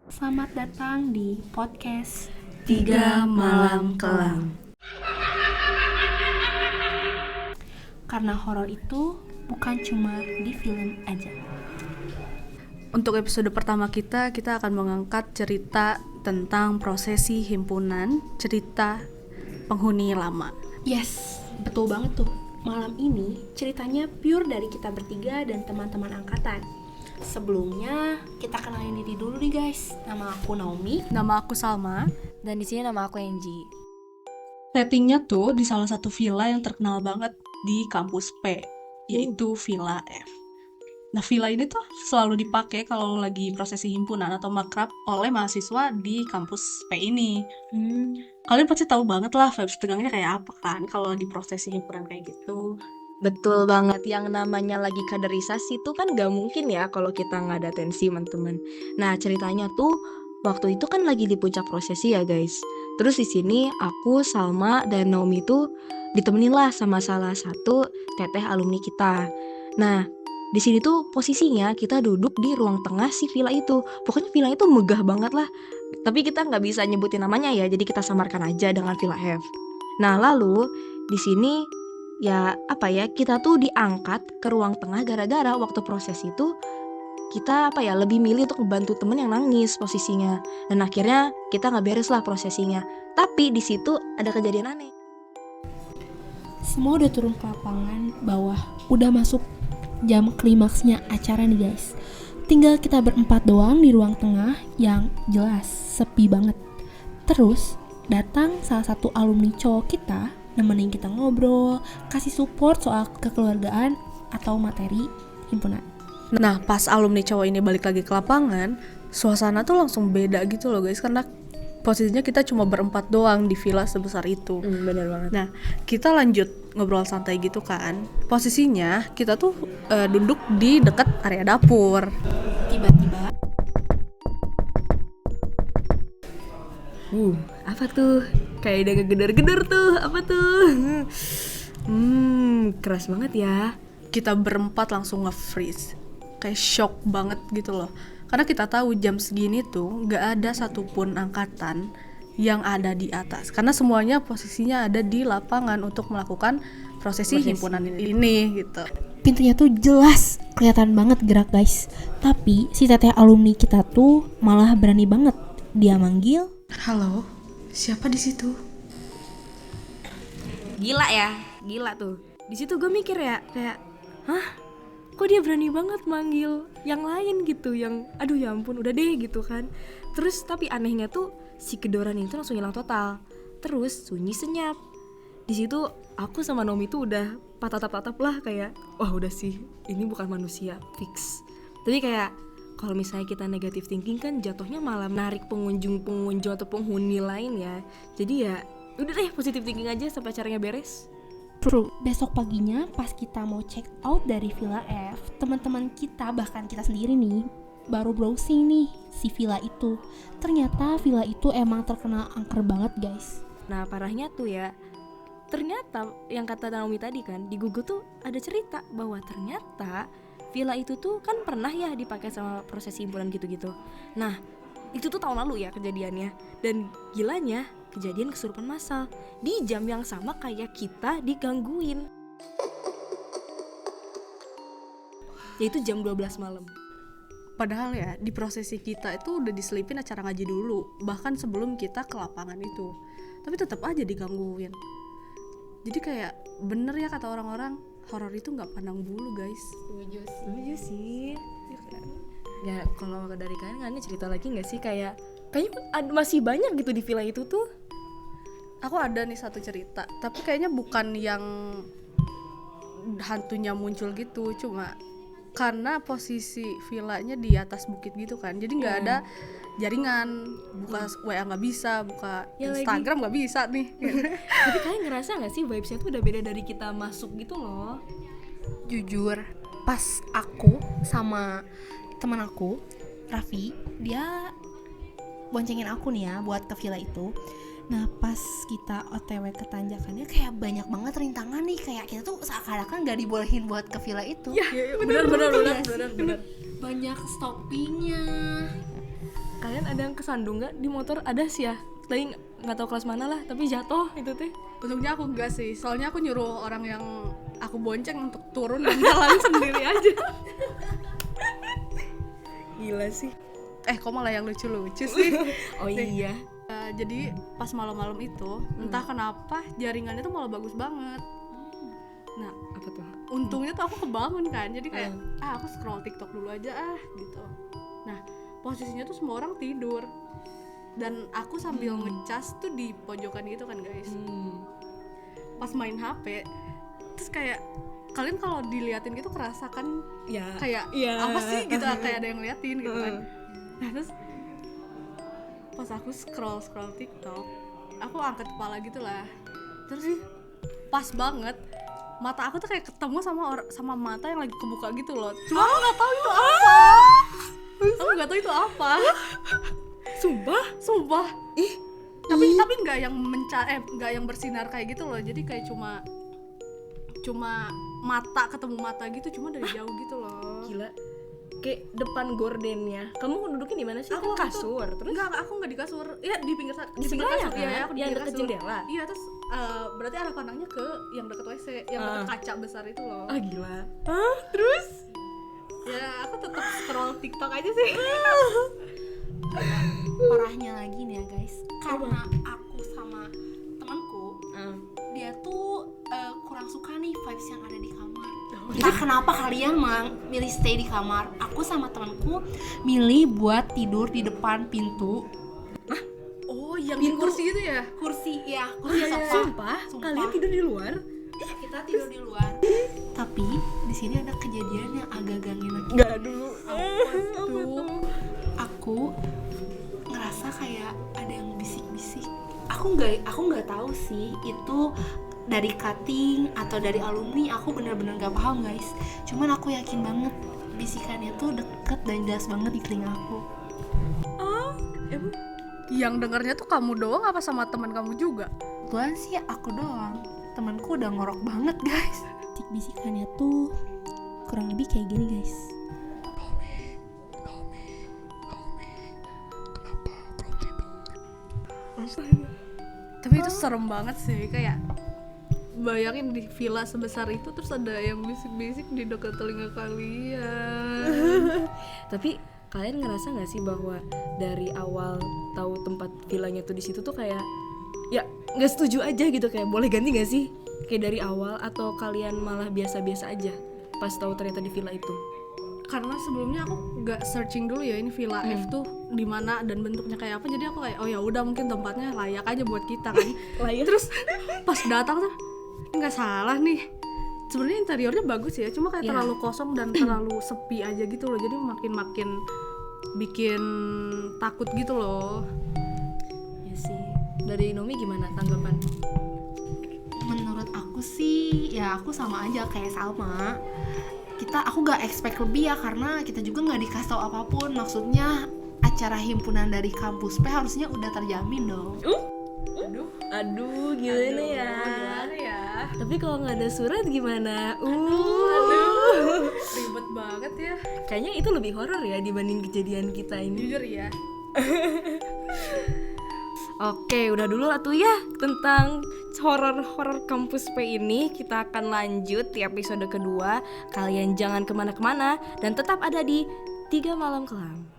Selamat datang di podcast Tiga Malam Kelam. Karena horor itu bukan cuma di film aja. Untuk episode pertama kita akan mengangkat cerita tentang prosesi himpunan cerita penghuni lama. Yes, betul banget tuh. Malam ini ceritanya pure dari kita bertiga dan teman-teman angkatan. Sebelumnya kita kenalin diri dulu nih guys. Nama aku Naomi. Nama aku Salma. Dan di sini nama aku Angie. Settingnya tuh di salah satu villa yang terkenal banget di kampus P, yaitu Villa F. Nah, villa ini tuh selalu dipakai kalau lagi prosesi himpunan atau makrab oleh mahasiswa di kampus P ini. Kalian pasti tahu banget lah vibes tegangnya kayak apa kan kalau lagi prosesi himpunan kayak gitu. Betul banget, yang namanya lagi kaderisasi tuh kan gak mungkin ya kalau kita gak ada atensi teman-teman. Nah ceritanya tuh waktu itu kan lagi di puncak prosesi ya guys. Terus di sini aku, Salma, dan Naomi tuh ditemenin lah sama salah satu teteh alumni kita. Nah di sini tuh posisinya kita duduk di ruang tengah si villa itu. Pokoknya villa itu megah banget lah. Tapi kita nggak bisa nyebutin namanya ya, jadi kita samarkan aja dengan Villa F. Nah lalu di sini kita tuh diangkat ke ruang tengah gara-gara waktu proses itu kita lebih milih untuk membantu temen yang nangis posisinya. Dan akhirnya kita nggak beres lah prosesinya. Tapi di situ ada kejadian aneh. Semua udah turun ke lapangan bawah. Udah masuk jam klimaksnya acara nih guys. Tinggal kita berempat doang di ruang tengah yang jelas sepi banget. Terus datang salah satu alumni cowok kita, nemenin kita ngobrol, kasih support soal kekeluargaan atau materi himpunan. Nah, pas alumni cowok ini balik lagi ke lapangan, suasana tuh langsung beda gitu loh guys, karena posisinya kita cuma berempat doang di villa sebesar itu. Bener banget. Nah, kita lanjut ngobrol santai gitu kan. Posisinya kita tuh duduk di dekat area dapur. Tiba-tiba Apa tuh? Kayak ada ngegedar-gedar tuh. Apa tuh? Keras banget ya. Kita berempat langsung nge-freeze. Kayak shock banget gitu loh. Karena kita tahu jam segini tuh gak ada satupun angkatan yang ada di atas. Karena semuanya posisinya ada di lapangan untuk melakukan prosesi himpunan ini gitu. pintunya tuh jelas kelihatan banget gerak guys. Tapi si teteh alumni kita tuh malah berani banget. Dia manggil, Halo, siapa di situ? Gila tuh. Di situ gue mikir ya, kayak, hah? Kok dia berani banget manggil yang lain gitu, yang aduh ya ampun udah deh gitu kan. Terus tapi anehnya tuh si kedoran itu langsung hilang total. Terus sunyi senyap. Di situ aku sama Nomi tuh udah patah-patah lah kayak, wah udah sih ini bukan manusia fix. Tapi kayak kalau misalnya kita negative thinking kan jatuhnya malah menarik pengunjung atau penghuni lain ya. Jadi ya udah deh positive thinking aja sampai acaranya beres. true. Besok paginya pas kita mau check out dari Villa F, teman-teman kita bahkan kita sendiri nih baru browsing nih si villa itu. Ternyata villa itu emang terkenal angker banget guys. Nah parahnya tuh ya, ternyata yang kata Naomi tadi kan di Google tuh ada cerita bahwa ternyata villa itu tuh kan pernah ya dipakai sama prosesi himpunan gitu-gitu. Nah itu tuh tahun lalu ya kejadiannya. Dan gilanya kejadian kesurupan massal di jam yang sama kayak kita digangguin, yaitu jam 12 malam. Padahal ya di prosesi kita itu udah diselipin acara ngaji dulu, bahkan sebelum kita ke lapangan itu. Tapi tetap aja digangguin. Jadi kayak bener ya kata orang-orang, horor itu nggak pandang bulu guys. Setuju sih. Ya kalau dari kalian kan cerita lagi nggak sih kayaknya masih banyak gitu di villa itu tuh. Aku ada nih satu cerita, tapi kayaknya bukan yang hantunya muncul gitu, cuma karena posisi villanya di atas bukit gitu kan, jadi nggak ada jaringan, buka WA nggak bisa, buka Ya Instagram nggak bisa nih. Tapi kalian ngerasa nggak sih vibesnya tuh udah beda dari kita masuk gitu loh? Jujur, pas aku sama teman aku, Raffi, dia boncengin aku nih ya buat ke villa itu. Nah pas kita OTW ke tanjakannya kayak banyak banget rintangan nih, kayak kita tuh seakan-akan gak dibolehin buat ke villa itu. Bener. Banyak stoppingnya. kalian ada yang kesandung nggak di motor? Ada sih ya, tapi nggak tahu kelas mana lah, tapi jatuh itu teh. Untungnya aku enggak sih, soalnya aku nyuruh orang yang aku bonceng untuk turun dan jalan sendiri aja. Gila sih. Kok malah yang lucu-lucu sih. Oh iya. Jadi pas malam-malam itu entah kenapa jaringannya tuh malah bagus banget. Nah, Apa tuh? untungnya tuh aku kebangun kan, jadi kayak aku scroll TikTok dulu aja gitu. Nah, posisinya tuh semua orang tidur dan aku sambil ngecas tuh di pojokan gitu kan guys. Pas main HP terus kayak kalian kalau diliatin gitu kerasa kan Ya. kayak apa sih gitu, kayak ada yang liatin gitu kan. Nah terus pas aku scroll TikTok, aku angkat kepala gitu lah, terus pas banget mata aku tuh kayak ketemu sama mata yang lagi kebuka gitu loh. Cuma aku nggak tahu itu apa. Aku nggak tahu itu apa. Sumpah. Tapi nggak yang nggak yang bersinar kayak gitu loh. Jadi kayak cuma mata ketemu mata gitu, cuma dari jauh gitu loh. Gila. Kayak depan gordennya. Kamu duduknya di mana sih? Aku Kan waktu itu- kasur. Terus aku nggak di kasur. Iya, di pinggir sebelahnya kasur. kan? Iya, aku di Yang pinggir deket kasur. jendela. Iya, terus berarti arah pandangnya ke yang deket WC, yang deket kaca besar itu loh. Gila. Terus? Ya, aku tetap scroll TikTok aja sih. Parahnya lagi nih ya guys, karena aku sama temanku dia tuh kurang suka nih vibes yang ada di kamar. Entah kenapa kalian milih stay di kamar. Aku sama temanku milih buat tidur di depan pintu. Oh, yang di kursi itu ya? Kursi sofa. Sumpah, kalian tidur di luar? Kita tidur di luar. Tapi di sini ada kejadian yang agak gangguin. Enggak dulu. Aku ngerasa kayak ada yang bisik-bisik. Aku nggak tahu sih itu dari cutting atau dari alumni. Aku benar-benar nggak paham guys. Cuman aku yakin banget bisikannya tuh deket dan jelas banget di telinga aku. Yang dengarnya tuh kamu doang apa sama teman kamu juga? Kebetulan sih aku doang. Temanku udah ngorok banget guys. Bisikannya tuh kurang lebih kayak gini guys. Tapi itu serem banget sih, kayak bayangin di villa sebesar itu terus ada yang bisik-bisik di dekat telinga kalian. Tapi kalian ngerasa nggak sih bahwa dari awal tahu tempat villanya tuh di situ tuh kayak ya nggak setuju aja gitu, kayak boleh ganti nggak sih kayak dari awal, atau kalian malah biasa-biasa aja pas tahu ternyata di villa itu? Karena sebelumnya aku nggak searching dulu ya ini villa F tuh di mana dan bentuknya kayak apa, jadi aku kayak oh ya udah mungkin tempatnya layak aja buat kita kan. Layak. Terus pas datang tuh nggak salah nih, sebenarnya interiornya bagus ya, cuma kayak terlalu kosong dan terlalu sepi aja gitu loh, jadi makin bikin takut gitu loh. Ya sih. Dari Nomi gimana tanggapan? Menurut aku sih ya aku sama aja kayak Salma. Aku gak expect lebih ya, karena kita juga gak dikasih tahu apapun. Maksudnya acara himpunan dari kampus P harusnya udah terjamin dong. Aduh gimana ya? Gimana ya? Tapi kalau nggak ada surat gimana? Ribet banget ya. Kayaknya itu lebih horor ya dibanding kejadian kita ini. Jujur ya. Oke, udah dulu lah tuh ya tentang horor kampus P ini. Kita akan lanjut di episode kedua. Kalian jangan kemana-kemana dan tetap ada di 3 Malam Kelam.